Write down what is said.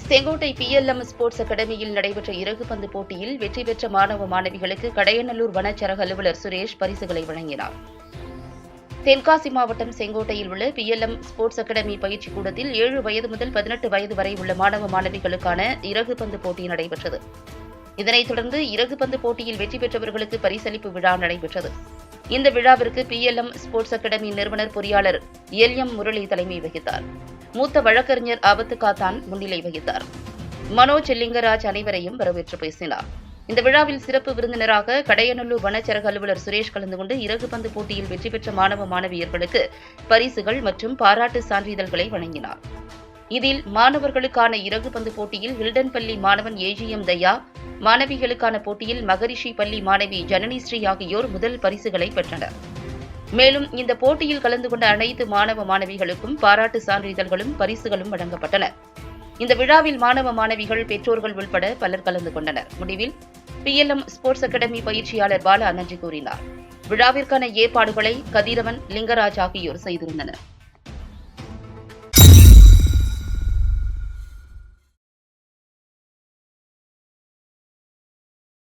Sengottai PLM sports அகாடமியில் நடைபெற்ற இறகுப்பந்து போட்டியில் வெற்றி பெற்ற மாணவ மாணவிகளுக்கு கடையநல்லூர் வனச்சரக அலுவலர் சுரேஷ் பரிசுகளை வழங்கினார். தென்காசி மாவட்டம் செங்கோட்டையில் உள்ள PLM ஸ்போர்ட்ஸ் அகாடமி பயிற்சி கூடத்தில் 7 வயது முதல் 18 வயது வரை உள்ள மாணவ மாணவிகளுக்கான இறகுப்பந்து போட்டி நடைபெற்றது. இதனைத் தொடர்ந்து இறகுப்பந்து போட்டியில் வெற்றி பெற்றவர்களுக்கு பரிசளிப்பு விழா நடைபெற்றது. இந்த விழாவிற்கு PLM ஸ்போர்ட்ஸ் அகாடமி நிறுவனர் பொறியாளர் LM முரளி தலைமை வகித்தார். மூத்த வழக்கறிஞர் ஆபத்து காத்தான் முன்னிலை வகித்தார். மனோஜ் லிங்கராஜ் அனைவரையும் வரவேற்று பேசினார். இந்த விழாவில் சிறப்பு விருந்தினராக கடையநல்லூர் வனச்சரக அலுவலர் சுரேஷ் கலந்து கொண்டு இறகுப்பந்து போட்டியில் வெற்றி பெற்ற மாணவ மாணவியர்களுக்கு பரிசுகள் மற்றும் பாராட்டு சான்றிதழ்களை வழங்கினார். இதில் மாணவர்களுக்கான இறகுப்பந்து போட்டியில் ஹில்டன் பள்ளி மாணவன் AGM தயா, மாணவிகளுக்கான போட்டியில் மகரிஷி பள்ளி மாணவி ஜனனிஸ்ரீ ஆகியோர் முதல் பரிசுகளை பெற்றனர். மேலும் இந்த போட்டியில் கலந்து கொண்ட அனைத்து மாணவ மாணவிகளுக்கும் பாராட்டு சான்றிதழ்களும் பரிசுகளும் வழங்கப்பட்டன. இந்த விழாவில் மாணவ மாணவிகள், பெற்றோர்கள் உள்பட பலர் கலந்து கொண்டனர். முடிவில் PLM ஸ்போர்ட்ஸ் அகாடமி பயிற்சியாளர் பாலா நன்றி கூறினார். விழாவிற்கான ஏற்பாடுகளை கதிரவன், லிங்கராஜ் ஆகியோர் செய்திருந்தனர்.